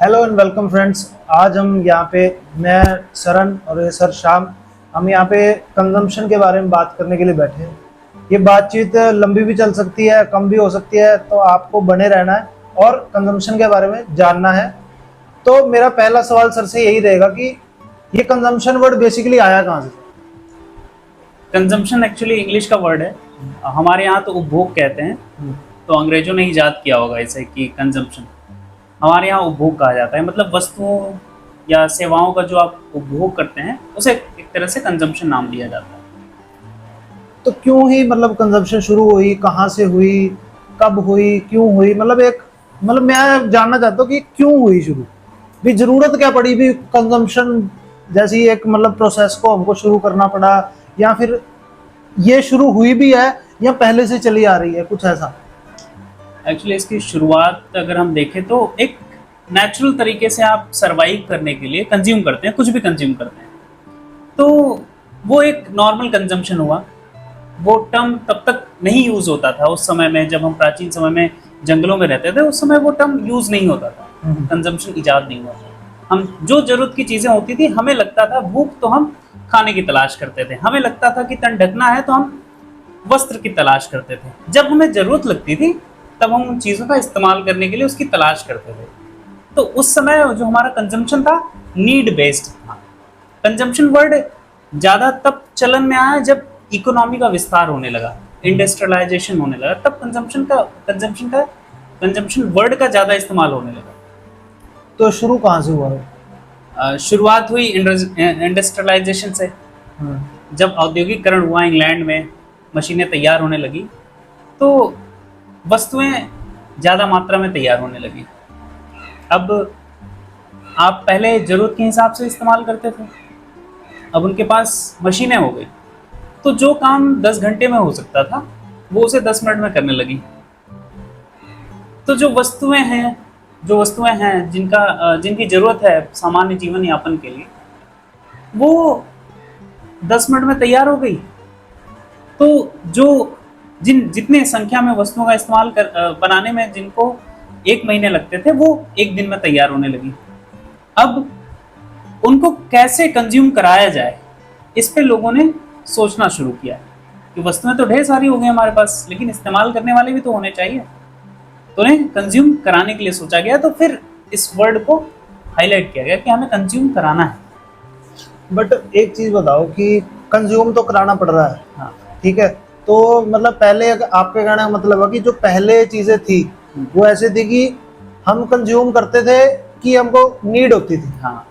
Hello and welcome friends. आज हम यहाँ पे मैं सरन और ये सर श्याम हम यहाँ पे कंजम्पशन के बारे में बात करने के लिए बैठे हैं। ये बातचीत लंबी भी चल सकती है, कम भी हो सकती है, तो आपको बने रहना है और कंजम्पशन के बारे में जानना है। तो मेरा पहला सवाल सर से यही रहेगा कि ये कंजम्पशन वर्ड बेसिकली आया कहाँ से? कंजम्पशन एक्चुअली इंग्लिश का वर्ड है। हमारे यहाँ तो उपभोग कहते हैं, तो अंग्रेजों ने ईजाद किया होगा इसे कि कंजम्पशन। हमारे यहाँ उपभोग कहा जाता है, मतलब वस्तुओं या सेवाओं का जो आप उपभोग करते हैं उसे एक तरह से कंजम्पशन नाम दिया जाता है। तो क्यों ही मतलब कंजम्पशन शुरू हुई, कहाँ से हुई, कब हुई, क्यों हुई? मतलब मैं जानना चाहता हूँ कि क्यों हुई शुरू, भी जरूरत क्या पड़ी भी कंजम्पशन जैसी एक मतलब प्रोसेस को हमको शुरू करना पड़ा, या फिर ये शुरू हुई भी है या पहले से चली आ रही है कुछ ऐसा? एक्चुअली इसकी शुरुआत अगर हम देखें तो एक नेचुरल तरीके से आप सरवाइव करने के लिए कंज्यूम करते हैं, कुछ भी कंज्यूम करते हैं, तो वो एक नॉर्मल कंजम्पशन हुआ। वो टर्म तब तक नहीं यूज होता था उस समय में, जब हम प्राचीन समय में जंगलों में रहते थे उस समय वो टर्म यूज नहीं होता था, कंजम्पशन इजाद नहीं हुआ था। हम जो जरूरत की चीजें होती थी, हमें लगता था भूख तो हम खाने की तलाश करते थे, हमें लगता था कि तन ढकना है तो हम वस्त्र की तलाश करते थे। जब हमें जरूरत लगती थी तब हम उन चीज़ों का इस्तेमाल करने के लिए उसकी तलाश करते थे। तो उस समय जो हमारा कंजम्पशन था नीड बेस्ड था। कंजम्पशन वर्ड ज़्यादा तब चलन में आया जब इकोनॉमी का विस्तार होने लगा, इंडस्ट्रियलाइजेशन होने लगा, तब कंजम्पशन वर्ड का ज़्यादा इस्तेमाल होने लगा। तो शुरू कहाँ से हुआ है? शुरुआत हुई इंडस्ट्रियलाइजेशन से। जब औद्योगिकरण हुआ इंग्लैंड में, मशीनें तैयार होने लगी तो वस्तुएं ज़्यादा मात्रा में तैयार होने लगी। अब आप पहले ज़रूरत के हिसाब से इस्तेमाल करते थे, अब उनके पास मशीनें हो गई, तो जो काम 10 घंटे में हो सकता था वो उसे 10 मिनट में करने लगी। तो जो वस्तुएं हैं जिनकी ज़रूरत है सामान्य जीवन यापन के लिए, वो 10 मिनट में तैयार हो गई। तो जो जितने संख्या में वस्तुओं का इस्तेमाल बनाने में जिनको 1 महीने लगते थे, वो 1 दिन में तैयार होने लगी। अब उनको कैसे कंज्यूम कराया जाए, इस पे लोगों ने सोचना शुरू किया कि वस्तुएं तो ढेर सारी हो गई हमारे पास, लेकिन इस्तेमाल करने वाले भी तो होने चाहिए। तो उन्हें कंज्यूम कराने के लिए सोचा गया। तो फिर इस वर्ड को हाईलाइट किया गया कि हमें कंज्यूम कराना है। बट एक चीज बताओ कि कंज्यूम तो कराना पड़ रहा है, हाँ, ठीक है, तो मतलब पहले आपके कहने का मतलब है कि जो पहले चीजें थी वो ऐसे थी कि हम कंज्यूम करते थे कि हमको नीड होती थी, हाँ,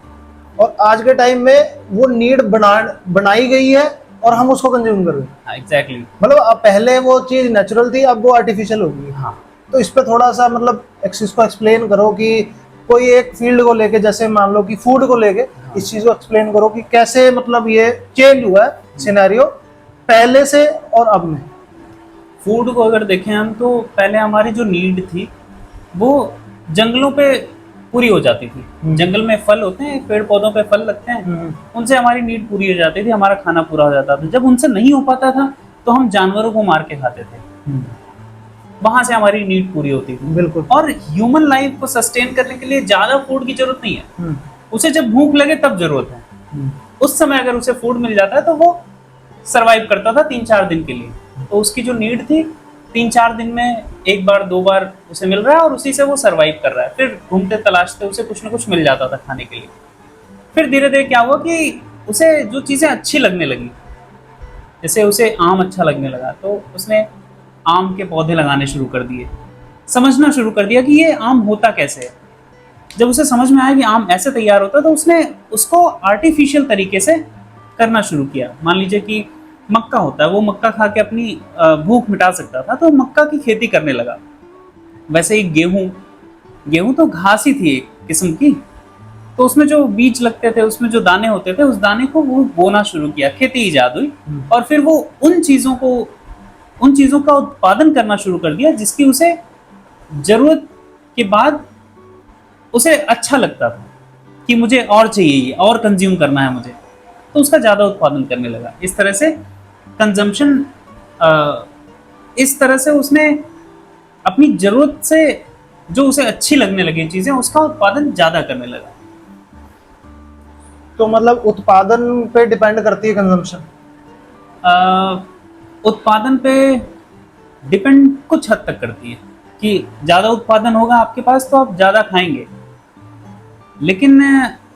और आज के टाइम में वो नीड बनाई गई है और हम उसको कंज्यूम कर रहे हैं। हाँ, एग्जैक्टली। मतलब अब पहले वो चीज नेचुरल थी, अब वो आर्टिफिशियल हो गई है। हाँ, तो इस पे थोड़ा सा मतलब इसको एक्सप्लेन करो कि कोई एक फील्ड को लेके, जैसे मान लो कि फूड को लेके, इस चीज को एक्सप्लेन करो कि कैसे मतलब ये चेंज हुआ है सिनेरियो पहले से और अब में। फूड को अगर देखें हम, तो पहले हमारी जो नीड थी वो जंगलों पे पूरी हो जाती थी। जंगल में फल होते हैं, पेड़ पौधों पे फल लगते हैं, उनसे हमारी नीड पूरी हो जाती थी, हमारा खाना पूरा हो जाता था। जब उनसे नहीं हो पाता था तो हम जानवरों को मार के खाते थे, वहां से हमारी नीड पूरी होती थी। बिल्कुल। और ह्यूमन लाइफ को सस्टेन करने के लिए ज्यादा फूड की जरूरत नहीं है, उसे जब भूख लगे तब जरूरत है। उस समय अगर उसे फूड मिल जाता है तो वो सरवाइव करता था 3-4 दिन के लिए। तो उसकी जो नीड थी 3-4 दिन में 1 बार 2 बार उसे मिल रहा है और उसी से वो सरवाइव कर रहा है। फिर घूमते तलाशते उसे कुछ ना कुछ मिल जाता था खाने के लिए। फिर धीरे धीरे क्या हुआ कि उसे जो चीज़ें अच्छी लगने लगी, जैसे उसे आम अच्छा लगने लगा, तो उसने आम के पौधे लगाने शुरू कर दिए, समझना शुरू कर दिया कि ये आम होता कैसे है। जब उसे समझ में आया कि आम ऐसे तैयार होता है, तो उसने उसको आर्टिफिशियल तरीके से करना शुरू किया। मान लीजिए कि मक्का होता है, वो मक्का खा के अपनी भूख मिटा सकता था, तो मक्का की खेती करने लगा। वैसे ही गेहूं तो घास ही थी एक किस्म की, तो उसमें जो बीज लगते थे, उसमें जो दाने होते थे, उस दाने को वो बोना शुरू किया, खेती ईजाद हुई। और फिर वो उन चीज़ों का उत्पादन करना शुरू कर दिया जिसकी उसे जरूरत के बाद उसे अच्छा लगता था कि मुझे और चाहिए, ये और कंज्यूम करना है मुझे, तो उसका ज़्यादा उत्पादन करने लगा। इस तरह से कंजम्पशन, इस तरह से उसने अपनी ज़रूरत से जो उसे अच्छी लगने लगी चीजें, उसका उत्पादन ज्यादा करने लगा। तो मतलब उत्पादन पे डिपेंड करती है कंजम्पशन। उत्पादन पे डिपेंड कुछ हद तक करती है कि ज्यादा उत्पादन होगा आपके पास तो आप ज्यादा खाएंगे, लेकिन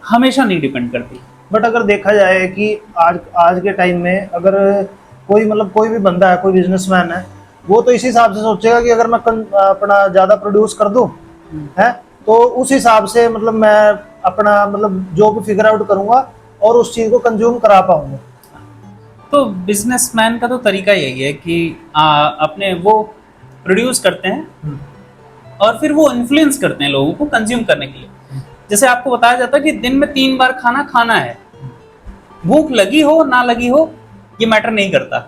हमेशा नहीं डिपेंड करती। बट अगर देखा जाए कि आज आज के टाइम में अगर कोई मतलब कोई भी बंदा है, कोई बिजनेसमैन है, वो तो इस हिसाब से सोचेगा कि अगर मैं अपना ज़्यादा प्रोड्यूस कर दूं है, तो उस हिसाब से मतलब मैं अपना मतलब जो भी फिगर आउट करूंगा और उस चीज़ को कंज्यूम करा पाऊंगा। तो बिजनेसमैन का तो तरीका यही है कि अपने वो प्रोड्यूस करते हैं और फिर वो इन्फ्लुएंस करते हैं लोगों को कंज्यूम करने के लिए। जैसे आपको बताया जाता है कि दिन में 3 बार खाना खाना है, भूख लगी हो ना लगी हो ये मैटर नहीं करता,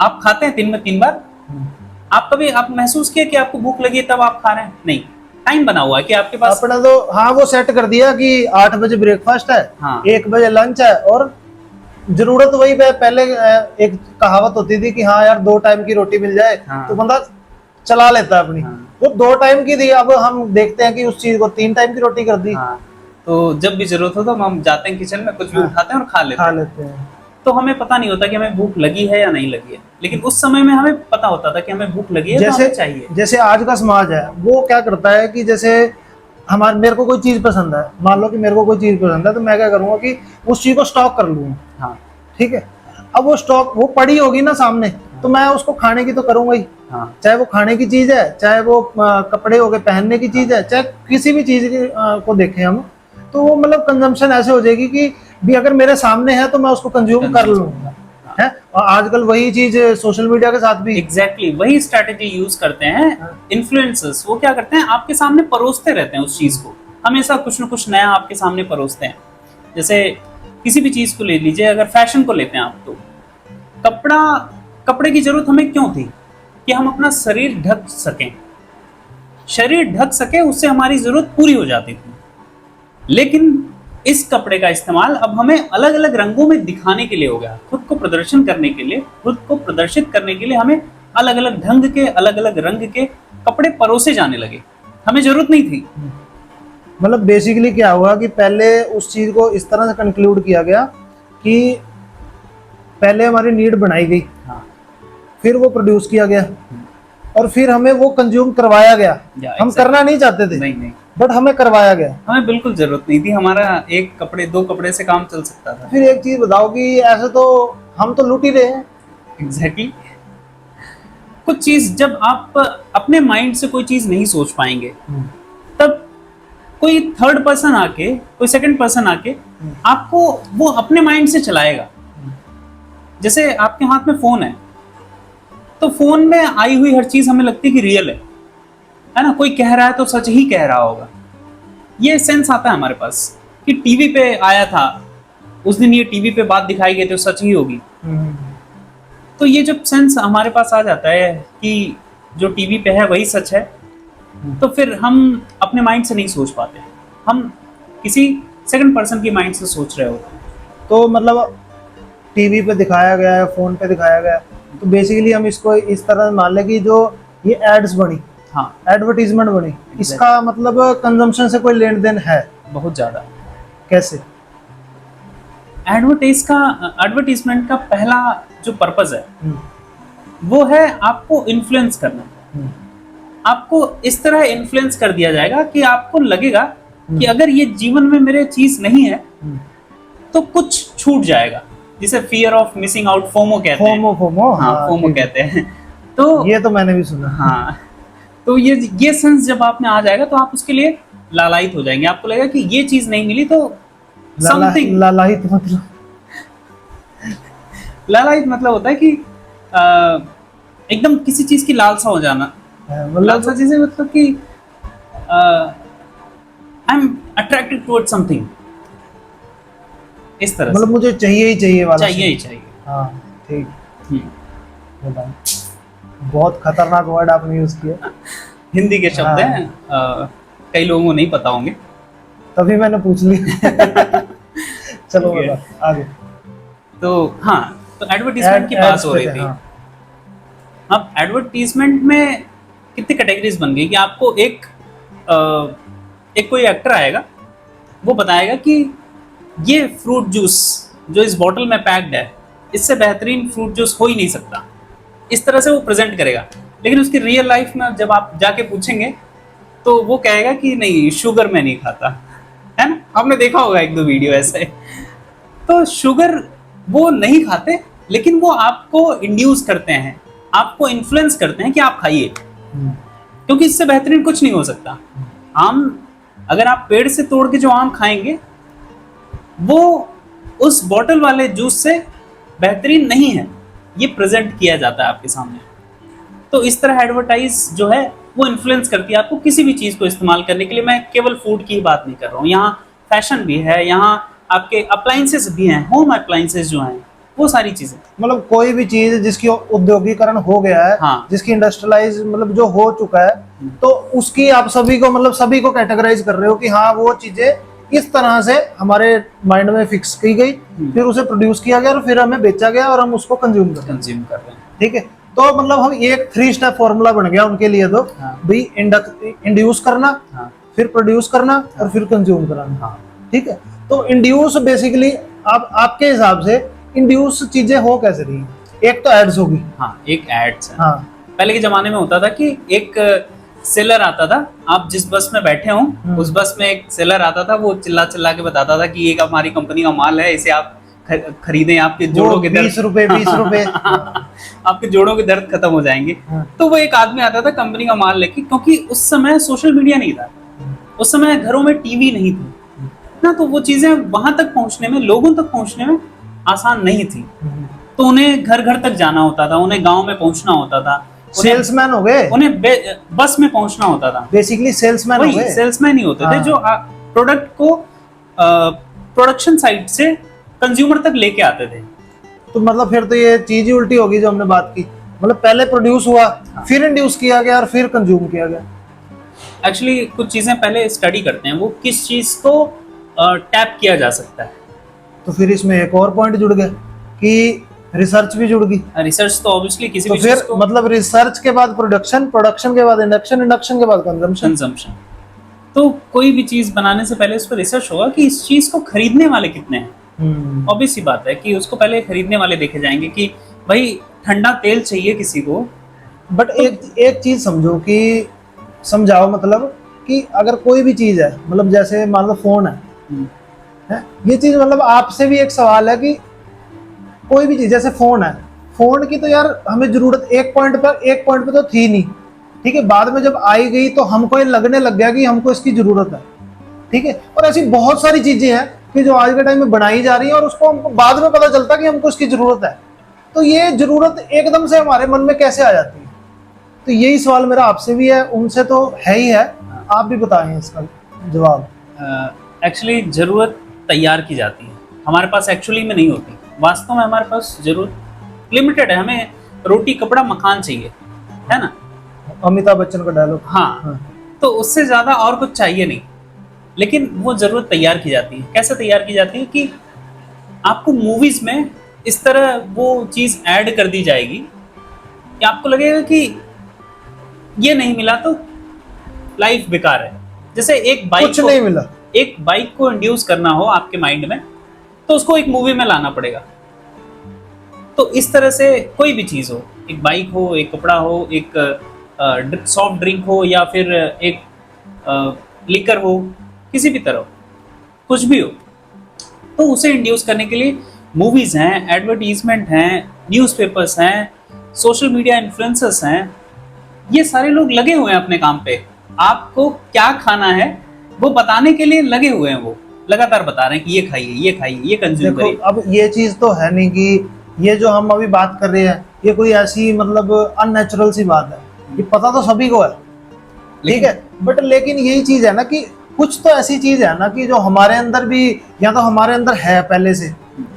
आप खाते हैं दिन में 3 बार। आप कभी आप महसूस किया कि आपको भूख लगी है तब आप खा रहे हैं? नहीं, टाइम बना हुआ है कि आपके पास। अपना तो हाँ वो सेट कर दिया कि 8 बजे ब्रेकफास्ट है, हाँ। 1 बजे लंच है, और जरूरत वही पहले एक कहावत होती थी कि हाँ यार 2 टाइम की रोटी मिल जाए हाँ। तो बंदा चला लेता है अपनी। हाँ। वो 2 टाइम की थी, अब हम देखते हैं कि उस चीज को 3 टाइम की रोटी कर दी। हाँ, तो जब भी जरूरत हो तो हम जाते हैं किचन में, कुछ भी हाँ। उठाते हैं और खा लेते खा हैं। लेते हैं। तो हमें पता नहीं होता कि हमें भूख लगी है या नहीं लगी है, लेकिन उस समय में हमें पता होता था कि हमें भूख लगी है तो जैसे हमें चाहिए। जैसे आज का समाज है वो क्या करता है कि जैसे हमारे मेरे को कोई चीज पसंद है, मान लो कि मेरे को कोई चीज पसंद है, तो मैं क्या करूंगा कि उस चीज को स्टॉक कर लूंगा। हाँ। ठीक है, अब वो स्टॉक वो पड़ी होगी ना सामने, तो मैं उसको खाने की तो करूंगा ही। हाँ। चाहे वो खाने की चीज है, चाहे वो कपड़े हो गए पहनने की चीज है, चाहे किसी भी चीज को देखें हम, तो वो मतलब कंजम्पशन ऐसे हो जाएगी कि भी अगर मेरे सामने है तो मैं उसको कंज्यूम कर लूंगा है। और आजकल वही चीज सोशल मीडिया के साथ भी एग्जैक्टली वही स्ट्रैटेजी यूज करते हैं इन्फ्लुएंसर्स। वो क्या करते हैं, आपके सामने परोसते रहते हैं उस चीज को, हमेशा कुछ ना कुछ नया आपके सामने परोसते हैं। जैसे किसी भी चीज को ले लीजिए, अगर फैशन को लेते हैं आप, तो कपड़े की जरूरत हमें क्यों थी? कि हम अपना शरीर ढक सकें, शरीर ढक सके, उससे हमारी जरूरत पूरी हो जाती थी। लेकिन इस कपड़े का इस्तेमाल अब हमें अलग अलग रंगों में दिखाने के लिए हो गया, खुद को प्रदर्शन करने के लिए, खुद को प्रदर्शित करने के लिए हमें अलग अलग ढंग के, अलग अलग रंग के कपड़े परोसे जाने लगे, हमें जरूरत नहीं थी। मतलब बेसिकली क्या हुआ कि पहले उस चीज को इस तरह से कंक्लूड किया गया कि पहले हमारी नीड बनाई गई, हाँ। फिर वो प्रोड्यूस किया गया, और फिर हमें वो कंज्यूम करवाया गया। हम करना नहीं चाहते थे, नहीं, बट हमें करवाया गया। हमें बिल्कुल जरूरत नहीं थी, हमारा एक कपड़े 2 कपड़े से काम चल सकता था। फिर एक चीज बताओ कि ऐसे तो हम तो लूट ही रहे हैं। एग्जैक्टली कुछ चीज जब आप अपने माइंड से कोई चीज नहीं सोच पाएंगे, तब कोई थर्ड पर्सन आके, कोई सेकंड पर्सन आके आपको वो अपने माइंड से चलाएगा। जैसे आपके हाथ में फोन है, तो फोन में आई हुई हर चीज हमें लगती है कि रियल है ना, कोई कह रहा है तो सच ही कह रहा होगा। ये सेंस आता है हमारे पास कि टीवी पे आया था उस दिन, ये टीवी पे बात दिखाई गई तो सच ही होगी। तो ये जब सेंस हमारे पास आ जाता है कि जो टीवी पे है वही सच है, तो फिर हम अपने माइंड से नहीं सोच पाते, हम किसी सेकंड पर्सन की माइंड से सोच रहे होते हैं। तो मतलब टीवी पे दिखाया गया है, फोन पे दिखाया गया है, तो बेसिकली हम इसको इस तरह मान लें कि जो ये एड्स बनी, हाँ, एडवर्टीजमेंट बनी, इसका मतलब कंजम्पशन से कोई लेन देन है? बहुत ज्यादा। कैसे? एडवर्टीजमेंट का पहला जो पर्पस है वो है आपको इन्फ्लुएंस करना। आपको इस तरह इन्फ्लुएंस कर दिया जाएगा कि आपको लगेगा कि अगर ये जीवन में मेरे चीज नहीं है तो कुछ छूट जाएगा, जिसे fear of missing out, FOMO कहते हैं। फोमो हाँ, फोमो कहते हैं। तो ये तो मैंने भी सुना। हाँ, तो ये सेंस जब आप में आ जाएगा तो आप उसके लिए लालायित हो जाएंगे। आपको लगेगा कि ये चीज नहीं मिली तो समथिंग। लालायित मतलब? लालायित मतलब होता है कि एकदम किसी चीज की लालसा हो जाना। लालसा जैसे मतलब कि I am attracted towards something, इस तरह मतलब मुझे चाहिए ही चाहिए वाला। चाहिए ही चाहिए। हाँ ठीक। बहुत खतरनाक वर्ड आपने यूज किया। हिंदी के शब्द हैं, कई लोगों को नहीं पता होंगे, तभी मैंने पूछ लिया। चलो आगे। तो हाँ, तो एडवर्टीजमेंट की बात हो रही थी। हाँ। अब एडवर्टीजमेंट में कितनी कैटेगरीज बन गई कि आपको एक एक कोई एक्टर आएगा, वो बताएगा कि ये फ्रूट जूस जो इस बॉटल में पैक्ड है, इससे बेहतरीन फ्रूट जूस हो ही नहीं सकता। इस तरह से वो प्रेजेंट करेगा। लेकिन उसकी रियल लाइफ में जब आप जाके पूछेंगे तो वो कहेगा कि नहीं, शुगर मैं नहीं खाता, है ना। आपने देखा होगा एक दो वीडियो ऐसे। तो शुगर वो नहीं खाते, लेकिन वो आपको इंड्यूस करते हैं, आपको इन्फ्लुएंस करते हैं कि आप खाइए, क्योंकि इससे बेहतरीन कुछ नहीं हो सकता। आम, अगर आप पेड़ से तोड़ के जो आम खाएंगे, वो उस बॉटल वाले जूस से बेहतरीन नहीं है, ये प्रेजेंट किया जाता है आपके सामने। तो इस तरह एडवर्टाइज जो है वो इन्फ्लुएंस करती है आपको किसी भी चीज को इस्तेमाल करने के लिए। मैं केवल फूड की ही बात नहीं कर रहा हूँ, यहाँ फैशन भी है, यहाँ आपके अप्लायंसेस भी हैं, होम अप्लायंसेस जो हैं, वो सारी चीजें। मतलब कोई भी चीज जिसकी औद्योगिकरण हो गया है, हाँ। जिसकी इंडस्ट्रियलाइज मतलब जो हो चुका है, तो उसकी आप सभी को मतलब सभी को कैटेगराइज कर रहे हो कि हाँ वो चीजें इस तरह से हमारे माइंड में फिक्स की गई, फिर उसे प्रोड्यूस किया गया और फिर हमें बेचा गया और हम उसको कंज्यूम कर रहे हैं। ठीक है, तो मतलब हम एक 3 स्टेप फॉर्मूला बन गया उनके लिए। तो भाई इंड्यूस करना, फिर प्रोड्यूस करना और फिर कंज्यूम कराना। ठीक है, तो इंड्यूस बेसिकली आप आपके हिसाब से इंड्यूस चीजें हो कैसे रही? एक तो एड्स होगी। हाँ, एक एड्स है। हाँ, पहले के जमाने में होता था कि एक सेलर आता था, आप जिस बस में बैठे हो उस बस में एक सेलर आता था, वो चिल्ला चिल्ला के बताता था कि एक हमारी कंपनी का माल है, इसे आप खरीदें, आपके जोड़ों के दर्द 20 रुपए 20 रुपए आपके जोड़ों के दर्द खत्म हो जाएंगे। तो वो एक आदमी आता था कंपनी का माल लेके, क्योंकि उस समय सोशल मीडिया नहीं था, उस समय घरों में टीवी नहीं थी ना, तो वो चीजें वहां तक पहुंचने में, लोगों तक पहुंचने में आसान नहीं थी। तो उन्हें घर घर तक जाना होता था, उन्हें गांव में पहुंचना होता था, सेल्समैन हो गए, उन्हें बस में पहुंचना होता था। बेसिकली सेल्समैन हो गए। सेल्समैन ही होते थे जो प्रोडक्ट को प्रोडक्शन साइड से कंज्यूमर तक लेके आते थे। तो मतलब फिर तो ये चीज ही उल्टी होगी जो हमने बात की, मतलब पहले प्रोड्यूस हुआ, फिर इंड्यूस किया गया और फिर कंज्यूम किया गया। एक्चुअली कुछ चीजें पहले स्टडी करते हैं, वो किस चीज को टैप किया जा सकता है। तो फिर इसमें एक और पॉइंट जुड़ गया कि रिसर्च भी जुड़ गई। रिसर्च तो ऑब्वियसली किसी तो भी फिर चीज को, मतलब रिसर्च के बाद प्रोडक्शन, प्रोडक्शन के बाद इंडक्शन, इंडक्शन के बाद कंजम्पशन। तो कोई भी चीज बनाने से पहले उस पर रिसर्च होगा कि इस चीज को खरीदने वाले कितने हैं। ऑब्वियस सी बात है कि उसको पहले खरीदने वाले देखे जाएंगे कि भाई ठंडा तेल चाहिए किसी को। बट तो एक चीज समझो कि समझाओ, मतलब कि अगर कोई भी चीज है, मतलब जैसे मान लो फोन है, ये चीज मतलब आपसे भी एक सवाल है कि कोई भी चीज जैसे फोन है, फोन की तो यार हमें जरूरत एक पॉइंट पे तो थी नहीं। ठीक है, बाद में जब आई गई तो हमको ये लगने लग गया कि हमको इसकी जरूरत है। ठीक है, और ऐसी बहुत सारी चीजें हैं कि जो आज के टाइम में बनाई जा रही है और उसको हमको बाद में पता चलता कि हमको इसकी जरूरत है। तो ये जरूरत एकदम से हमारे मन में कैसे आ जाती है? तो यही सवाल मेरा आपसे भी है, उनसे तो है ही है, आप भी बताएं इसका जवाब। एक्चुअली जरूरत तैयार की जाती है, हमारे पास एक्चुअली में नहीं होती। वास्तव में हमारे पास जरूरत लिमिटेड है, हमें रोटी कपड़ा मकान चाहिए, है ना, अमिताभ बच्चन का डायलॉग। हाँ, तो उससे ज्यादा और कुछ चाहिए नहीं। लेकिन वो जरूरत तैयार की जाती है। कैसे तैयार की जाती है कि आपको मूवीज में इस तरह वो चीज ऐड कर दी जाएगी कि आपको लगेगा कि ये नहीं मिला तो लाइफ बेकार है। जैसे एक बाइक कुछ नहीं मिला, एक बाइक को इंड्यूस करना हो आपके माइंड में, तो उसको एक मूवी में लाना पड़ेगा। तो इस तरह से कोई भी चीज हो, एक बाइक हो, एक कपड़ा हो, एक सॉफ्ट ड्रिंक हो, या फिर एक लिकर हो, किसी भी तरह कुछ भी हो, तो उसे इंड्यूस करने के लिए मूवीज हैं, एडवर्टीजमेंट हैं, न्यूज़पेपर्स हैं, सोशल मीडिया इन्फ्लुएंसर्स हैं, ये सारे लोग लगे हुए हैं अपने काम पे। आपको क्या खाना है वो बताने के लिए लगे हुए हैं, वो लगातार बता रहे हैं कि ये खाइए, ये खाइए, ये कंज्यूम करिए। अब ये चीज तो है नहीं कि ये जो हम अभी बात कर रहे हैं ये कोई ऐसी मतलब अननेचुरल सी बात है, ये पता तो सभी को है। ठीक है, बट लेकिन यही चीज है ना कि कुछ तो ऐसी चीज है ना कि जो हमारे अंदर भी, या तो हमारे अंदर है पहले से,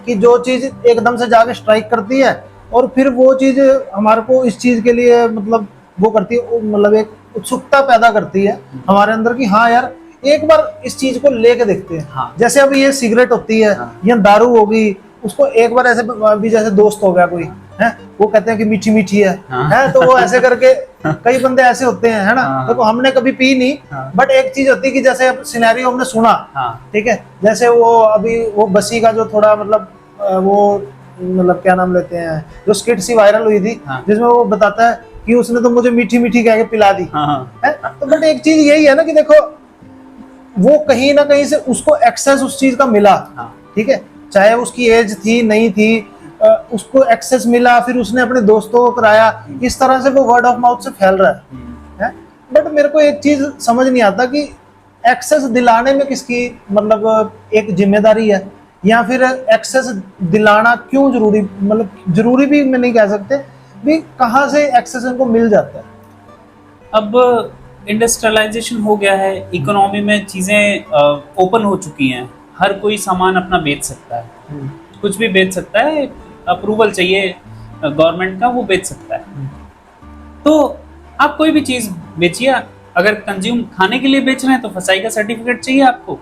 कि जो चीज एकदम से जाके स्ट्राइक करती है और फिर वो चीज हमारे को इस चीज के लिए मतलब वो करती है, मतलब एक उत्सुकता पैदा करती है हमारे अंदर कि हाँ यार एक बार इस चीज को लेके देखते हैं। हाँ। जैसे अभी ये सिगरेट होती है, या दारू होगी, उसको एक बार ऐसे अभी जैसे दोस्त हो गया कोई है, वो कहते हैं कि मीठी मीठी है, तो वो ऐसे करके कई बंदे ऐसे होते हैं, है ना। हाँ। देखो हमने कभी पी नहीं, हाँ। बट एक चीज होती है कि जैसे सिनेरियो हमने सुना, हाँ ठीक है, जैसे वो अभी वो बसी का जो थोड़ा मतलब वो मतलब क्या नाम लेते हैं, जो स्किट सी वायरल हुई थी, हाँ। जिसमें वो बताता है कि उसने तो मुझे मीठी मीठी कह के पिला दी, हाँ है। तो बट एक चीज यही है ना कि देखो वो कहीं ना कहीं से उसको एक्सेस उस चीज का मिला, हाँ। ठीक है, चाहे उसकी एज थी नहीं थी, उसको एक्सेस मिला, फिर उसने अपने दोस्तों को कराया, इस तरह से वो वर्ड ऑफ माउथ से फैल रहा है। बट मेरे को एक चीज समझ नहीं आता कि एक्सेस दिलाने में किसकी मतलब एक जिम्मेदारी है, या फिर एक्सेस दिलाना क्यों जरूरी, मतलब जरूरी भी मैं नहीं कह सकते भी, कहाँ से एक्सेस इनको मिल जाता है। अब इंडस्ट्रियलाइजेशन हो गया है, इकोनॉमी में चीज़ें ओपन हो चुकी हैं, हर कोई सामान अपना बेच सकता है, कुछ भी बेच सकता है, अप्रूवल चाहिए गवर्नमेंट का, वो बेच सकता है। तो आप कोई भी चीज़ बेचिए, अगर कंज्यूम खाने के लिए बेच रहे हैं तो फसाई का सर्टिफिकेट चाहिए आपको,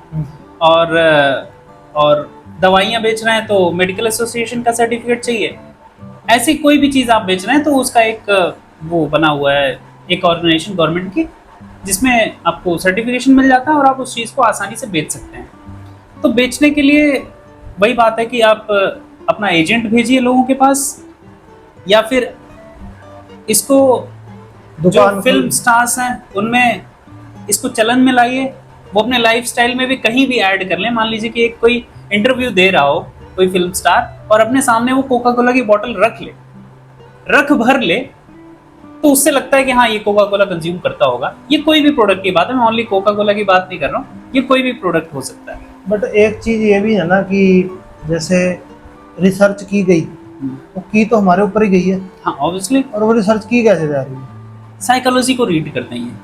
और दवाइयाँ बेच रहे हैं तो मेडिकल एसोसिएशन का सर्टिफिकेट चाहिए। ऐसी कोई भी चीज़ आप बेच रहे हैं तो उसका एक वो बना हुआ है, एक ऑर्गेनाइजेशन गवर्नमेंट की, जिसमें आपको सर्टिफिकेशन मिल जाता है और आप उस चीज़ को आसानी से बेच सकते हैं। तो बेचने के लिए वही बात है कि आप अपना एजेंट भेजिए लोगों के पास, या फिर इसको जो फिल्म स्टार्स हैं उनमें इसको चलन में लाइए, वो अपने लाइफस्टाइल में भी कहीं भी ऐड कर लें। मान लीजिए कि एक कोई इंटरव्यू दे रहा हो कोई फिल्म स्टार और अपने सामने वो कोका कोला की बोतल रख भर ले, तो उससे लगता है कि हाँ ये कोका कोला कंज्यूम करता होगा। ये कोई भी प्रोडक्ट की बात है, मैं ओनली कोका कोला की बात नहीं कर रहा हूँ, ये कोई भी प्रोडक्ट हो सकता है। बट एक चीज ये भी है ना कि जैसे रिसर्च की गई, वो की तो हमारे ऊपर ही गई है। हाँ ऑब्वियसली। और वो रिसर्च की कैसे जा रही है? साइकोलॉजी को रीड करते हैं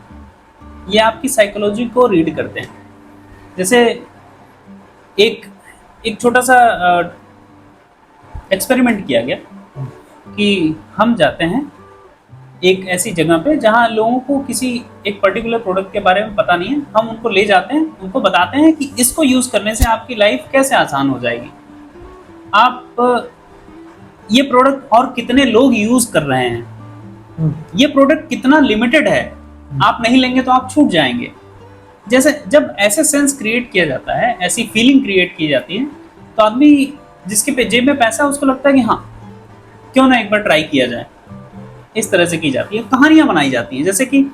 ये आपकी साइकोलॉजी को रीड करते हैं। जैसे एक छोटा सा एक्सपेरिमेंट किया गया कि हम जाते हैं एक ऐसी जगह पे जहाँ लोगों को किसी एक पर्टिकुलर प्रोडक्ट के बारे में पता नहीं है, हम उनको ले जाते हैं, उनको बताते हैं कि इसको यूज़ करने से आपकी लाइफ कैसे आसान हो जाएगी, आप ये प्रोडक्ट और कितने लोग यूज़ कर रहे हैं, ये प्रोडक्ट कितना लिमिटेड है, आप नहीं लेंगे तो आप छूट जाएंगे। जैसे जब ऐसे सेंस क्रिएट किया जाता है, ऐसी फीलिंग क्रिएट की जाती है, तो आदमी जिसके जेब में पैसा है उसको लगता है कि हाँ क्यों ना एक बार ट्राई किया जाए। इस तरह से की जाती है, कहानियां बनाई जाती हैं। जैसे कि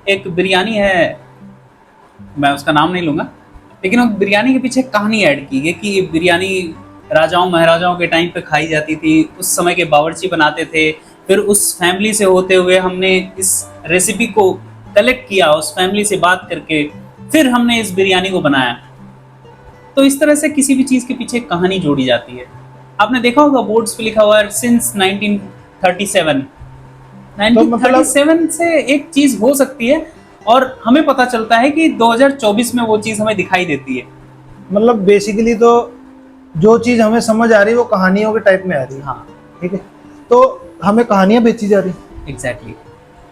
एक बिरयानी है, मैं उसका नाम नहीं लूंगा, लेकिन वो बिरयानी के पीछे कहानी ऐड की गई कि ये बिरयानी राजाओं महाराजाओं के टाइम पे खाई जाती थी, उस समय के बावर्ची बनाते थे, फिर उस फैमिली से होते हुए हमने इस रेसिपी को कलेक्ट किया, उस फैमिली से बात करके फिर हमने इस बिरयानी को बनाया। तो इस तरह से किसी भी चीज़ के पीछे कहानी जोड़ी जाती है। आपने देखा होगा बोर्ड्स पे लिखा हुआ है सिंस 1937। 1937 से एक चीज़ हो सकती है और हमें पता चलता है कि 2024 में वो चीज़ हमें दिखाई देती है। मतलब बेसिकली तो जो चीज़ हमें समझ आ रही है वो कहानियों के टाइप में आ रही है। हाँ ठीक है, तो हमें कहानियां बेची जा रही। एग्जैक्टली,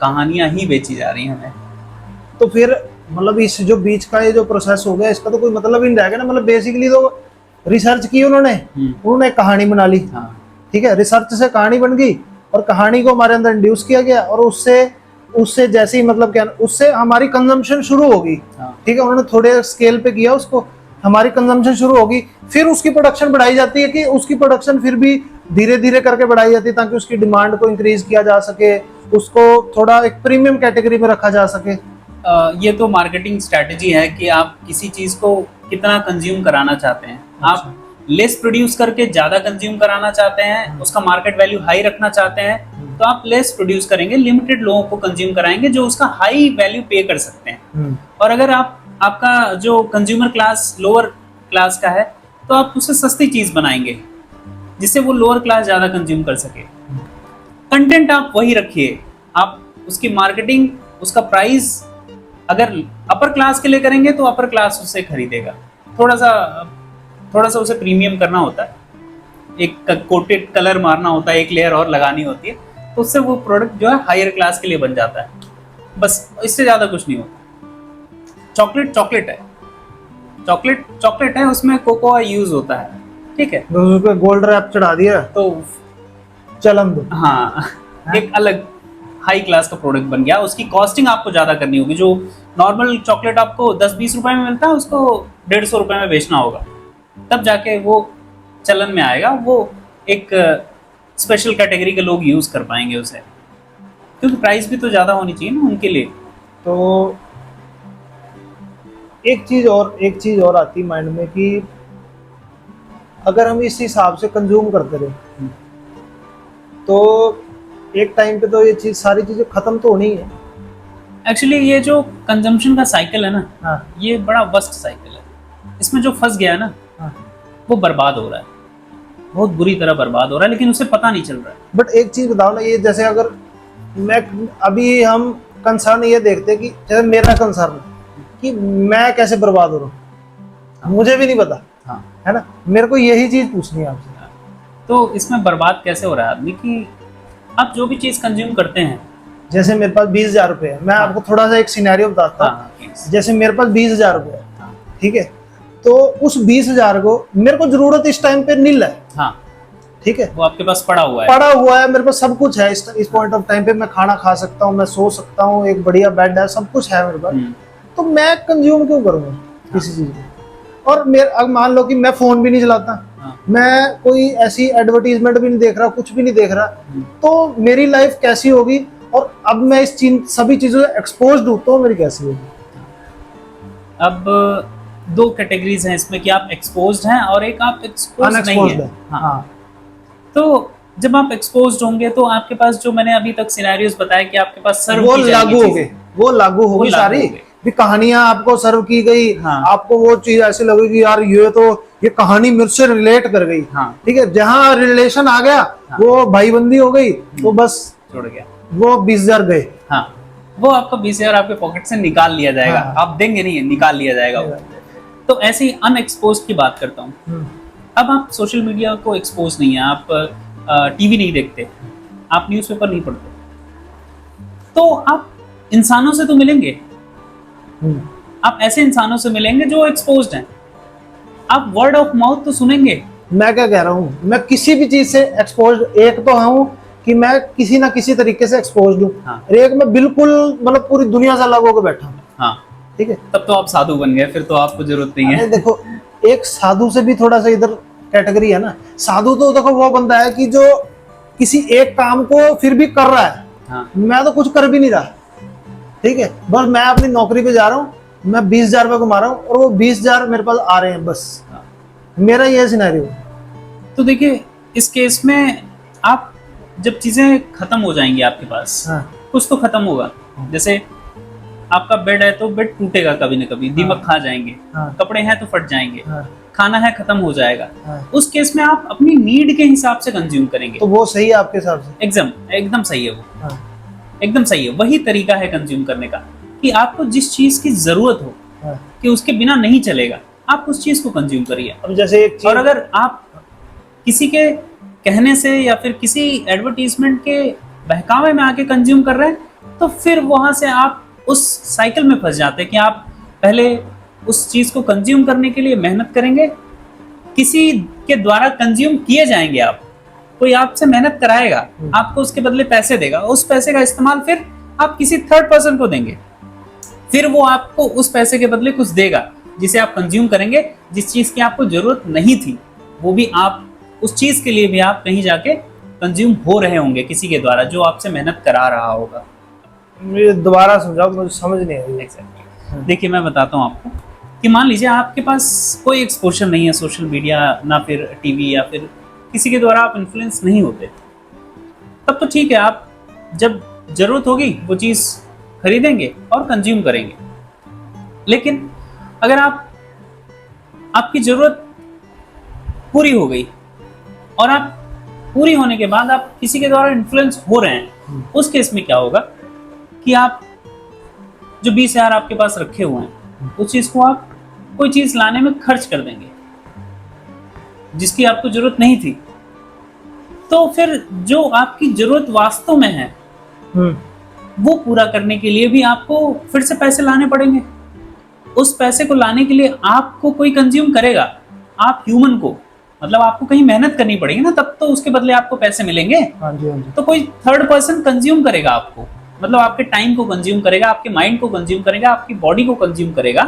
कहानियां ही बेची जा रही हैं हमें। तो फिर मतलब इस जो बीच का ये जो प्रोसेस हो गया इसका तो कोई मतलब ही नहीं रहेगा ना। मतलब बेसिकली तो रिसर्च की उन्होंने एक कहानी बना ली। हाँ ठीक है, रिसर्च से कहानी बन गई और कहानी को हमारे अंदर इंड्यूस किया गया और उससे जैसे ही मतलब क्या, उससे हमारी कंजम्पशन शुरू होगी। हाँ। ठीक है, उन्होंने थोड़े स्केल पे किया उसको, हमारी कंजम्पशन शुरू होगी, फिर उसकी प्रोडक्शन बढ़ाई जाती है कि उसकी प्रोडक्शन फिर भी धीरे धीरे करके बढ़ाई जाती है ताकि उसकी डिमांड को इंक्रीज किया जा सके, उसको थोड़ा एक प्रीमियम कैटेगरी में रखा जा सके। ये तो मार्केटिंग स्ट्रैटेजी है कि आप किसी चीज़ को कितना कंज्यूम कराना चाहते हैं। आप लेस प्रोड्यूस करके ज़्यादा कंज्यूम कराना चाहते हैं, उसका मार्केट वैल्यू हाई रखना चाहते हैं, तो आप लेस प्रोड्यूस करेंगे, लिमिटेड लोगों को कंज्यूम कराएंगे जो उसका हाई वैल्यू पे कर सकते हैं। और अगर आपका जो कंज्यूमर क्लास लोअर क्लास का है तो आप उससे सस्ती चीज़ बनाएंगे जिससे वो लोअर क्लास ज़्यादा कंज्यूम कर सके। कंटेंट आप वही रखिए, आप उसकी मार्केटिंग, उसका प्राइस अगर अपर क्लास के लिए करेंगे तो अपर क्लास उससे खरीदेगा। थोड़ा सा उसे प्रीमियम करना होता है, एक कोटेड कलर मारना होता है, एक लेयर और लगानी होती है, तो उससे वो प्रोडक्ट जो है हायर क्लास के लिए बन जाता है। बस इससे ज़्यादा कुछ नहीं होता। चॉकलेट है, उसमें कोकोआ यूज होता है, ठीक है, तो उसपे गोल्ड रैप चढ़ा दिया तो चलन दो। हाँ एक अलग हाई क्लास का प्रोडक्ट बन गया, उसकी कॉस्टिंग आपको ज़्यादा करनी होगी। जो नॉर्मल चॉकलेट आपको 10-20 रुपए में मिलता है, उसको 150 रुपए में बेचना होगा, तब जाके वो चलन में आएगा, वो एक स्पेशल कैटेगरी के लोग यूज़ कर पाएंगे उसे, क्योंकि प्राइस भी तो ज़्यादा होनी चाहिए ना उनके लिए। तो एक चीज और आती माइंड में कि अगर हम इस हिसाब से कंज्यूम करते रहे तो एक टाइम पे तो ये चीज सारी चीजें खत्म तो होनी ही है। एक्चुअली ये जो कंजम्पशन का साइकिल है ना, हाँ ये बड़ा वर्स्ट साइकिल है। इसमें जो फंस गया है ना, हाँ। वो बर्बाद हो रहा है, बहुत बुरी तरह बर्बाद हो रहा है, लेकिन उसे पता नहीं चल रहा है। बट एक चीज बताओ ना, ये जैसे अगर मैं अभी हम कंसर्न ये देखते कि जैसे मेरा कंसर्न कि मैं कैसे बर्बाद हो रहा हूँ, मुझे भी नहीं पता, हाँ। है ना, मेरे को यही चीज पूछनी है आपसे। तो इसमें बर्बाद कैसे हो रहा है आदमी कि आप जो भी चीज कंज्यूम करते हैं, जैसे मेरे पास 20,000 रुपए है, मैं आपको थोड़ा सा एक सिनेरियो बताता हूँ। please। जैसे मेरे पास 20,000 रुपए है, हाँ, ठीक है, तो उस 20,000 को मेरे को जरूरत इस टाइम पे नील है, हाँ, ठीक है, वो आपके पास पड़ा हुआ है, मेरे पास सब कुछ है। इस पॉइंट ऑफ टाइम पे मैं खाना खा सकता हूँ, मैं सो सकता हूँ, एक बढ़िया बेड है, सब कुछ है मेरे पास। तो मैं कंज्यूम क्यों करूँगा किसी चीज को? और मेरे अब मान लो कि मैं फोन भी नहीं चलाता, हाँ। मैं कोई ऐसी एडवर्टीजमेंट भी नहीं देख रहा, कुछ भी नहीं देख रहा, तो मेरी लाइफ कैसी होगी? और अब मैं इस सभी चीजों से एक्सपोज्ड हूं, तो मेरी कैसी होगी? अब दो कैटेगरीज हैं इसमें कि आप एक्सपोज्ड हैं और एक आप एक्सपोज्ड नहीं अनएक्सपोज्ड है। है। हाँ। तो जब आप एक्सपोज्ड होंगे तो आपके पास जो मैंने अभी तक सिनेरियोस बताए कि आपके पास सर्व वो की जाएंगी लागू हो चीजें। गए, वो लागू होगी सारी हो गए। भी कहानियां आपको सर्व की गई। हाँ। आपको वो चीज ऐसे लगेगी यार ये कहानी मेरे से रिलेट कर गई। हाँ। ठीक है, जहां रिलेशन आ गया, हाँ। वो भाईबंदी हो गई, तो बस छोड़ गया, वो 20,000 गए। हाँ, वो आपका 20,000 आपके पॉकेट से निकाल लिया जाएगा। हाँ। आप देंगे नहीं, निकाल लिया जाएगा वो। तो ऐसे ही अनएक्सपोज की बात करता हूँ। अब आप सोशल मीडिया को एक्सपोज नहीं है, आप टीवी नहीं देखते, आप न्यूज़पेपर नहीं पढ़ते, तो आप इंसानों से तो मिलेंगे, आप ऐसे इंसानों से मिलेंगे जो एक्सपोज्ड हैं, आप वर्ड ऑफ माउथ तो सुनेंगे। मैं क्या कह रहा हूँ, मैं किसी भी चीज से एक्सपोज्ड एक तो हूँ कि मैं किसी ना किसी तरीके से एक्सपोज्ड हूँ। हाँ। एक मैं बिल्कुल मतलब पूरी दुनिया से अलग होकर बैठा हूँ। हाँ, ठीक है, तब तो आप साधु बन गए, फिर तो आपको जरूरत नहीं है। देखो एक साधु से भी थोड़ा सा इधर कैटेगरी है ना। साधु तो देखो वो बंदा है कि जो किसी एक काम को फिर भी कर रहा है। हाँ। मैं तो कुछ कर भी नहीं रहा, ठीक है, बस मैं अपनी नौकरी पे जा रहा हूँ, मैं 20,000 रुपये कमा रहा हूँ और वो 20,000 मेरे पास आ रहे हैं, बस। हाँ। मेरा ये सिनेरियो। तो देखिए, इस केस में आप जब चीजें खत्म हो जाएंगी आपके पास, हाँ। कुछ तो खत्म होगा। जैसे आपका बेड है तो बेड टूटेगा कभी न कभी, दीमक खा जाएंगे। हाँ। कपड़े हैं तो फट जाएंगे। हाँ। खाना है, खत्म हो जाएगा। हाँ। उस केस में आप अपनी नीड के हिसाब से कंज्यूम करेंगे। तो वो सही है आपके हिसाब से? एकदम सही है वो। हाँ। एकदम सही है, वही तरीका है कंज्यूम करने का कि आपको जिस चीज की जरूरत हो, हाँ। कि उसके बिना नहीं चलेगा, आप उस चीज को कंज्यूम करिए। अब जैसे एक चीज, और अगर आप किसी के कहने से या फिर किसी एडवर्टीजमेंट के बहकावे में आके कंज्यूम कर रहे हैं, तो फिर वहां से आप उस साइकिल में फंस जाते हैं कि आप पहले उस चीज को कंज्यूम करने के लिए मेहनत करेंगे, किसी के द्वारा कंज्यूम किए जाएंगे, आप कोई आपसे मेहनत कराएगा, आपको उसके बदले पैसे देगा, उस पैसे का इस्तेमाल फिर आप किसी थर्ड पर्सन को देंगे, फिर वो आपको उस पैसे के बदले कुछ देगा जिसे आप कंज्यूम करेंगे, जिस चीज की आपको जरूरत नहीं थी, वो भी आप उस चीज के लिए भी आप कहीं जाके कंज्यूम हो रहे होंगे किसी के द्वारा जो आपसे मेहनत करा रहा होगा। मुझे दोबारा समझाओ, मुझे समझ नहीं आई। Exactly. देखिए, मैं बताता हूँ आपको कि मान लीजिए आपके पास कोई एक्सपोजर नहीं है सोशल मीडिया, ना फिर टीवी, या फिर किसी के द्वारा आप इन्फ्लुएंस नहीं होते, तब तो ठीक है, आप जब जरूरत होगी वो चीज़ खरीदेंगे और कंज्यूम करेंगे। लेकिन अगर आपकी जरूरत पूरी हो गई और आप पूरी होने के बाद आप किसी के द्वारा इन्फ्लुएंस हो रहे हैं, उस केस में क्या होगा कि आप जो 20,000 आपके पास रखे हुए हैं, उस चीज को आप कोई चीज लाने में खर्च कर देंगे जिसकी आपको जरूरत नहीं थी। तो फिर जो आपकी जरूरत वास्तव में है वो पूरा करने के लिए भी आपको फिर से पैसे लाने पड़ेंगे। उस पैसे को लाने के लिए आपको कोई कंज्यूम करेगा, आप ह्यूमन को मतलब आपको कहीं मेहनत करनी पड़ेगी ना, तब तो उसके बदले आपको पैसे मिलेंगे। हाँ जी, हाँ जी। तो कोई थर्ड पर्सन कंज्यूम करेगा आपको, मतलब आपके टाइम को कंज्यूम करेगा, आपके माइंड को कंज्यूम करेगा, आपकी बॉडी को कंज्यूम करेगा,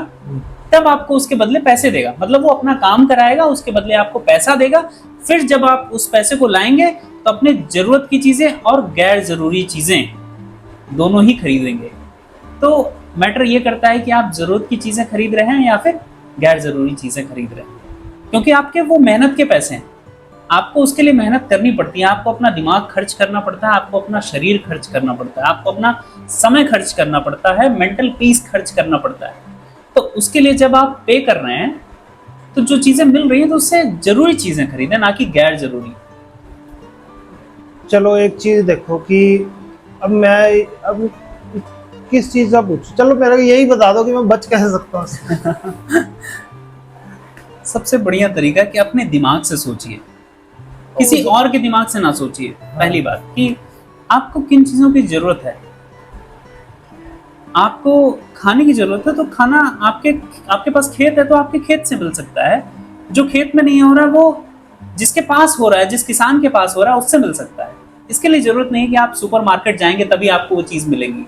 तब आपको उसके बदले पैसे देगा। मतलब वो अपना काम कराएगा, उसके बदले आपको पैसा देगा। फिर जब आप उस पैसे को लाएंगे तो अपने जरूरत की चीजें और गैर जरूरी चीजें दोनों ही खरीदेंगे। तो मैटर ये करता है कि आप जरूरत की चीजें खरीद रहे हैं या फिर गैर जरूरी चीजें खरीद रहे हैं, क्योंकि आपके वो मेहनत के पैसे हैं। आपको उसके लिए मेहनत करनी पड़ती है, आपको अपना दिमाग खर्च करना पड़ता है, आपको अपना शरीर खर्च करना पड़ता है, आपको अपना समय खर्च करना पड़ता है, मेंटल पीस खर्च करना पड़ता है। तो उसके लिए जब आप पे कर रहे हैं तो जो चीजें मिल रही हैं तो उससे जरूरी चीजें खरीदें, ना कि गैर जरूरी। चलो एक चीज देखो कि अब किस चीज का पूछूं, चलो मेरे को यही बता दो कि मैं बच कैसे सकता हूँ इससे? सबसे बढ़िया तरीका है कि अपने दिमाग से सोचिए, किसी और के दिमाग से ना सोचिए। पहली बात कि आपको किन चीजों की जरूरत है। आपको खाने की जरूरत है तो खाना आपके पास खेत है तो आपके खेत से मिल सकता है। जो खेत में नहीं हो रहा वो जिसके पास हो रहा है, जिस किसान के पास हो रहा है उससे मिल सकता है। इसके लिए जरूरत नहीं है कि आप सुपरमार्केट जाएंगे तभी आपको वो चीज मिलेगी।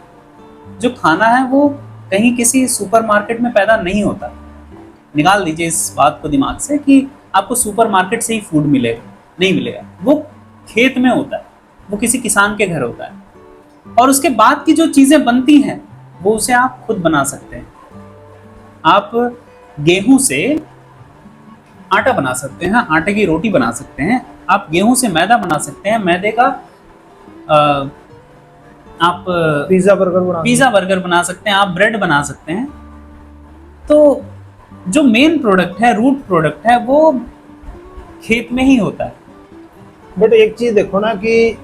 जो खाना है वो कहीं किसी सुपरमार्केट में पैदा नहीं होता। निकाल दीजिए इस बात को दिमाग से कि आपको सुपरमार्केट से ही फूड मिलेगा, नहीं मिलेगा। वो खेत में होता है, वो किसी किसान के घर होता है। और उसके बाद की जो चीजें बनती हैं वो उसे आप खुद बना सकते हैं। आप गेहूं से आटा बना सकते हैं, आटे की रोटी बना सकते हैं। आप गेहूं से मैदा बना सकते हैं, मैदे का आप पिज्जा बर्गर बना सकते हैं, आप ब्रेड बना सकते हैं। तो जो मेन प्रोडक्ट है, रूट प्रोडक्ट है, वो खेत में ही होता है। बट एक चीज देखो ना कि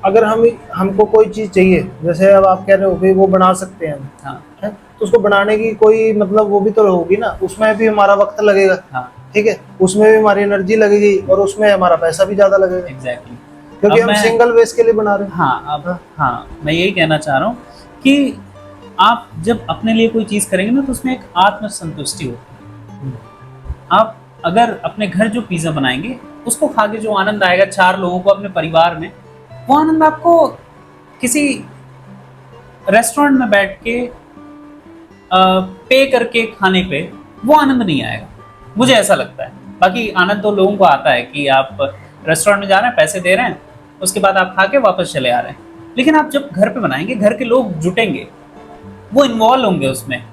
अगर हमको कोई चीज चाहिए, जैसे अब आप कह रहे हो कि वो बना सकते हैं, हाँ है? तो उसको बनाने की कोई मतलब वो भी तो होगी ना, उसमें भी हमारा वक्त लगेगा। हाँ ठीक है, उसमें भी हमारी एनर्जी लगेगी और उसमें हमारा पैसा भी ज्यादा लगेगा, एग्जैक्टली। क्योंकि हम सिंगल वेस्ट के लिए बना रहे हैं। हाँ, मैं यही कहना चाह रहा हूँ कि आप जब अपने लिए कोई चीज करेंगे ना तो उसमें एक आत्मसंतुष्टि होती है। आप अगर अपने घर जो पिज्जा बनाएंगे उसको खा के जो आनंद आएगा 4 लोगों को अपने परिवार में, वो आनंद आपको किसी रेस्टोरेंट में बैठ के पे करके खाने पे वो आनंद नहीं आएगा, मुझे ऐसा लगता है। बाकी आनंद तो लोगों को आता है कि आप रेस्टोरेंट में जा रहे हैं, पैसे दे रहे हैं, उसके बाद आप खा के वापस चले आ रहे हैं। लेकिन आप जब घर पे बनाएंगे, घर के लोग जुटेंगे, वो इन्वॉल्व होंगे, उसमें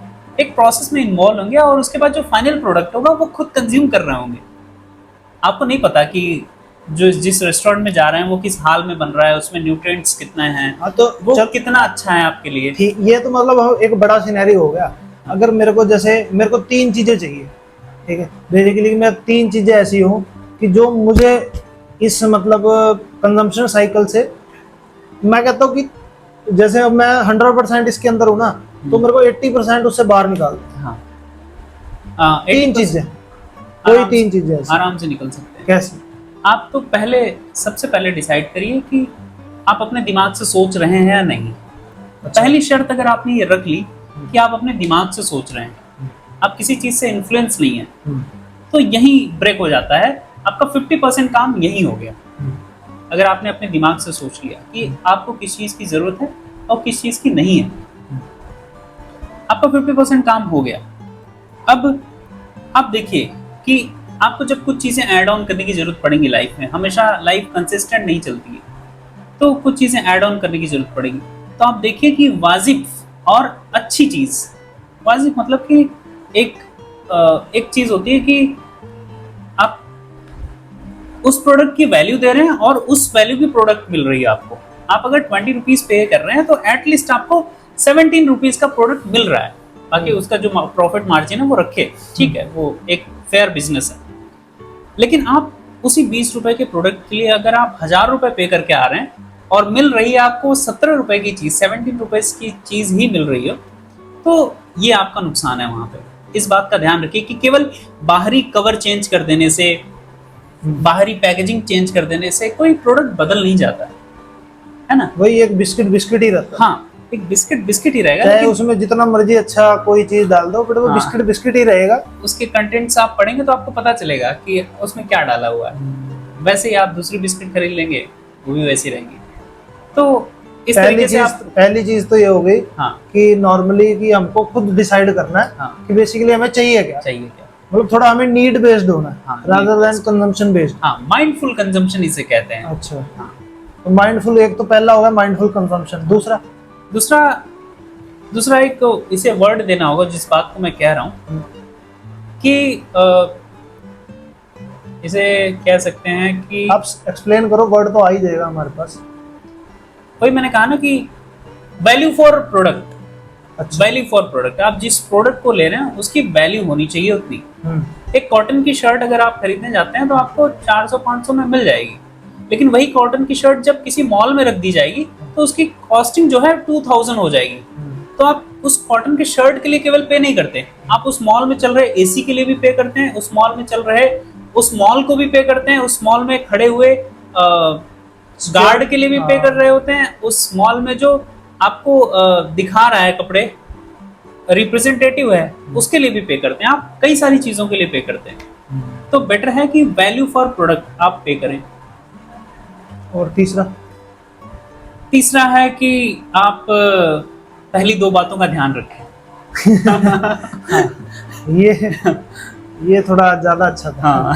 एक प्रोसेस में इन्वॉल्व होंगे, और उसके बाद जो फाइनल प्रोडक्ट होगा वो खुद कंज्यूम कर रहे होंगे। आपको नहीं पता कि जो जिस रेस्टोरेंट में जा रहे हैं वो किस हाल में बन रहा है, उसमें न्यूट्रिएंट्स कितने हैं, हाँ, तो वो कितना अच्छा है आपके लिए। ठीक, ये तो मतलब एक बड़ा सिनेरियो हो गया। अगर मेरे को 3 चीजें चाहिए, ठीक है, बेसिकली मैं 3 चीजें ऐसी हो कि जो मुझे इस मतलब कंजम्पशन साइकिल से, मैं कहता हूँ कि जैसे अब मैं 100% इसके अंदर हूँ ना, तो मेरे को 80% उससे बाहर निकाल दो। हाँ, 3 चीजें, कोई 3 चीजें आराम से निकल सकते हैं। कैसे? आप तो सबसे पहले डिसाइड करिए कि आप अपने दिमाग से सोच रहे हैं या नहीं। अच्छा। पहली शर्त अगर आपने ये रख ली कि आप अपने दिमाग से सोच रहे हैं, आप किसी चीज से इन्फ्लुएंस नहीं है, तो यही ब्रेक हो जाता है। आपका 50% काम यही हो गया। अगर आपने अपने दिमाग से सोच लिया कि आपको किस चीज की जरूरत है और किस चीज की नहीं है, आपका 50% काम हो गया। अब आप देखिए कि आपको जब कुछ चीजें ऐड ऑन करने की जरूरत पड़ेगी लाइफ में, हमेशा लाइफ कंसिस्टेंट नहीं चलती है, तो कुछ चीजें ऐड ऑन करने की जरूरत पड़ेगी। तो आप देखिए कि वाजिब और अच्छी चीज, वाजिब मतलब कि एक चीज होती है कि आप उस प्रोडक्ट की वैल्यू दे रहे हैं और उस वैल्यू की प्रोडक्ट मिल रही है आपको। आप अगर 20 रुपीज पे कर रहे हैं तो एटलीस्ट आपको 17 रुपीज का प्रोडक्ट मिल रहा है। बाकी उसका जो प्रॉफिट मार्जिन है वो रखे, ठीक है, वो एक फेयर बिजनेस है। लेकिन आप उसी 20 रुपए के प्रोडक्ट के लिए अगर आप 1000 रुपए पे करके आ रहे हैं और मिल रही है आपको 17 रुपए की चीज, 17 रुपए की चीज ही मिल रही है, तो ये आपका नुकसान है वहां पे। इस बात का ध्यान रखिए कि केवल बाहरी कवर चेंज कर देने से, बाहरी पैकेजिंग चेंज कर देने से कोई प्रोडक्ट बदल नहीं जाता है ना। वही एक बिस्किट ही रहता है। हाँ, एक बिस्किट बिस्किट ही रहेगा, चाहे लेकिन उसमें जितना मर्जी अच्छा कोई चीज डाल दो, बट वो हाँ। बिस्किट बिस्किट ही रहेगा। उसके कंटेंट्स आप पढ़ेंगे तो आपको पता चलेगा कि उसमें क्या डाला हुआ है। वैसे ही आप दूसरी बिस्किट खरीद लेंगे, वो भी वैसी रहेंगी। तो इस तरीके से आप पहली चीज तो ये हो गई हाँ कि नॉर्मली कि हमको खुद डिसाइड करना है हाँ कि बेसिकली हमें चाहिए क्या, चाहिए क्या। मतलब थोड़ा हमें नीड बेस्ड होना है हाँ, रादर देन कंजम्पशन बेस्ड। हाँ, माइंडफुल कंजम्पशन इसे कहते हैं। अच्छा, हाँ। तो माइंडफुल, एक तो पहला होगा माइंडफुल कंजम्पशन। दूसरा दूसरा दूसरा एक तो इसे वर्ड देना होगा जिस बात को मैं कह रहा हूँ कि इसे कह सकते हैं कि आप एक्सप्लेन करो, वर्ड तो आ ही जाएगा हमारे पास। वही मैंने कहा ना कि वैल्यू फॉर प्रोडक्ट। अच्छा। वैल्यू फॉर प्रोडक्ट, आप जिस प्रोडक्ट को ले रहे हैं उसकी वैल्यू होनी चाहिए उतनी। एक कॉटन की शर्ट अगर आप खरीदने जाते हैं तो आपको 400-500 में मिल जाएगी, लेकिन वही कॉटन की शर्ट जब किसी मॉल में रख दी जाएगी तो उसकी कॉस्टिंग जो है 2000 हो जाएगी। तो आप उस कॉटन के शर्ट के लिए केवल पे नहीं करते, आप उस मॉल में चल रहे एसी के लिए भी पे करते हैं, उस मॉल में चल रहे उस मॉल को भी पे करते हैं, उस मॉल में खड़े हुए गार्ड के लिए भी पे कर रहे होते हैं, उस मॉल में जो आपको दिखा रहा है कपड़े, रिप्रेजेंटेटिव है, उसके लिए भी पे करते हैं। आप कई सारी चीजों के लिए पे करते हैं। तो बेटर है कि वैल्यू फॉर प्रोडक्ट आप पे करें। और तीसरा है कि आप पहली दो बातों का ध्यान रखें। ये थोड़ा ज्यादा अच्छा था। हाँ,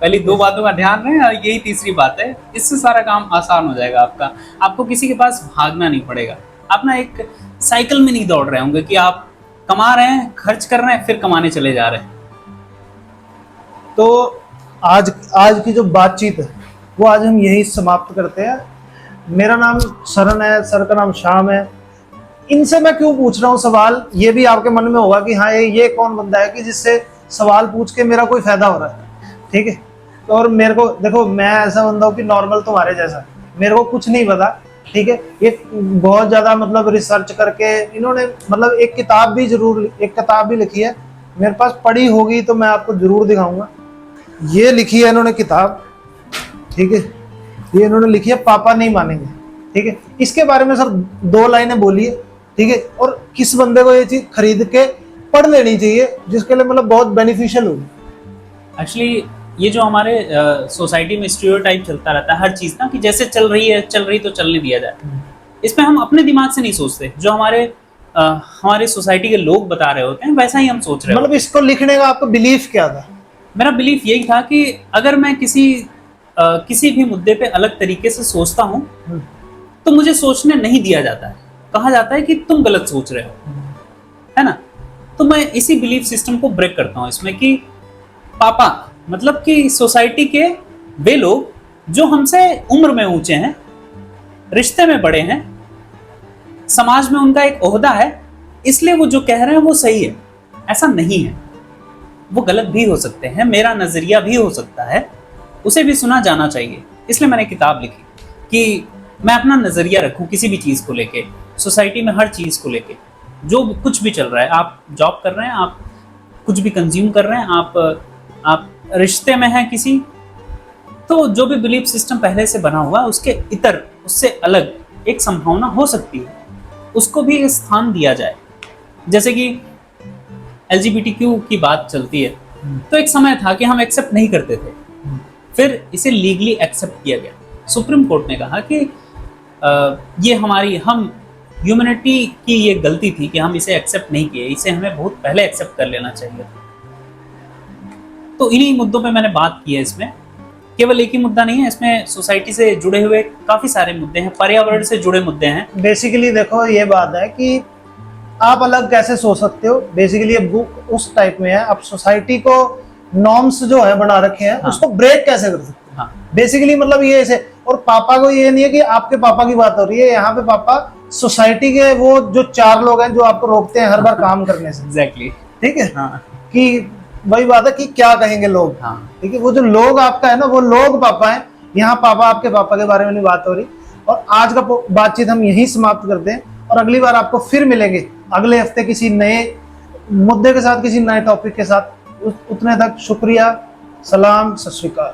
पहली दो बातों का ध्यान रखें, और यही तीसरी बात है। इससे सारा काम आसान हो जाएगा आपका। आपको किसी के पास भागना नहीं पड़ेगा। आप ना एक साइकिल में नहीं दौड़ रहे होंगे कि आप कमा रहे हैं, खर्च कर रहे हैं, फिर कमाने चले जा रहे हैं। तो आज की जो बातचीत है वो आज हम यही समाप्त करते हैं। मेरा नाम शरण है, सर का नाम श्याम है। इनसे मैं क्यों पूछ रहा हूँ सवाल, ये भी आपके मन में होगा कि हाँ ये कौन बंदा है कि जिससे सवाल पूछ के मेरा कोई फायदा हो रहा है, ठीक है। तो और मेरे को देखो, मैं ऐसा बंदा हूँ कि नॉर्मल तुम्हारे जैसा, मेरे को कुछ नहीं पता, ठीक है। ये बहुत ज्यादा मतलब रिसर्च करके इन्होंने मतलब एक किताब भी लिखी है, मेरे पास पढ़ी होगी तो मैं आपको जरूर दिखाऊंगा। ये लिखी है इन्होंने किताब, ठीक है। ये इन्होंने लिखी है पापा नहीं मानेंगे, ठीक है। इसके बारे में सर 2 लाइनें बोलिए, ठीक है। और किस बंदे को ये चीज खरीद के पढ़ लेनी चाहिए जिसके लिए मतलब बहुत बेनिफिशियल होगी। एक्चुअली ये जो हमारे सोसाइटी में स्टीरियोटाइप चलता रहता है हर चीज ना, कि जैसे चल रही तो चलने दिया जाए, इसमें हम अपने दिमाग से नहीं सोचते। जो हमारे सोसाइटी के लोग बता रहे होते हैं वैसा ही हम सोच रहे हैं। मतलब इसको लिखने का आपका बिलीफ क्या था? मेरा बिलीफ यही था कि अगर मैं किसी भी मुद्दे पे अलग तरीके से सोचता हूँ तो मुझे सोचने नहीं दिया जाता है। कहा जाता है कि तुम गलत सोच रहे हो, है ना। तो मैं इसी बिलीफ सिस्टम को ब्रेक करता हूँ इसमें कि पापा मतलब कि सोसाइटी के वे लोग जो हमसे उम्र में ऊंचे हैं, रिश्ते में बड़े हैं, समाज में उनका एक ओहदा है, इसलिए वो जो कह रहे हैं वो सही है। ऐसा नहीं है, वो गलत भी हो सकते हैं, मेरा नजरिया भी हो सकता है, उसे भी सुना जाना चाहिए। इसलिए मैंने किताब लिखी कि मैं अपना नजरिया रखूं किसी भी चीज को लेके, सोसाइटी में हर चीज को लेके, जो कुछ भी चल रहा है। आप जॉब कर रहे हैं, आप कुछ भी कंज्यूम कर रहे हैं, आप रिश्ते में हैं किसी, तो जो भी बिलीफ सिस्टम पहले से बना हुआ है उसके इतर, उससे अलग एक संभावना हो सकती है, उसको भी एक स्थान दिया जाए। जैसे कि LGBTQ की बात चलती है, तो एक समय था कि हम एक्सेप्ट नहीं करते थे, फिर इसे लीगली एक्सेप्ट किया गया। सुप्रीम कोर्ट ने कहा कि ये हम ह्यूमैनिटी की ये गलती थी कि हम इसे एक्सेप्ट नहीं किए, इसे हमें बहुत पहले एक्सेप्ट कर लेना चाहिए। तो इन्हीं मुद्दों पे मैंने बात की है। इसमें केवल एक ही मुद्दा नहीं है, इसमें सोसाइटी से जुड़े हुए काफी सारे मुद्दे हैं, पर्यावरण से जुड़े मुद्दे हैं। बेसिकली देखो ये बात है कि आप अलग कैसे सोच सकते हो। बेसिकली ये बुक उस टाइप में है, आप सोसाइटी को नॉर्म्स जो है बना रखे हैं, हाँ। उसको ब्रेक कैसे कर सकते हैं। हाँ। बेसिकली मतलब ये ऐसे, और पापा को ये नहीं है कि आपके पापा की बात हो रही है, यहाँ पे पापा सोसाइटी के वो जो 4 लोग हैं जो आपको रोकते हैं हर बार काम करने से। एग्जैक्टली। ठीक है। हाँ। कि वही बात है कि क्या कहेंगे लोग। हाँ। ठीक है, वो जो लोग आपका है ना, वो लोग पापा है। यहाँ पापा आपके पापा के बारे में नहीं बात हो रही। और आज का बातचीत हम यहीं समाप्त करते हैं, और अगली बार आपको फिर मिलेंगे अगले हफ्ते किसी नए मुद्दे के साथ, किसी नए टॉपिक के साथ। उतने तक शुक्रिया, सलाम, सत श्री अकाल।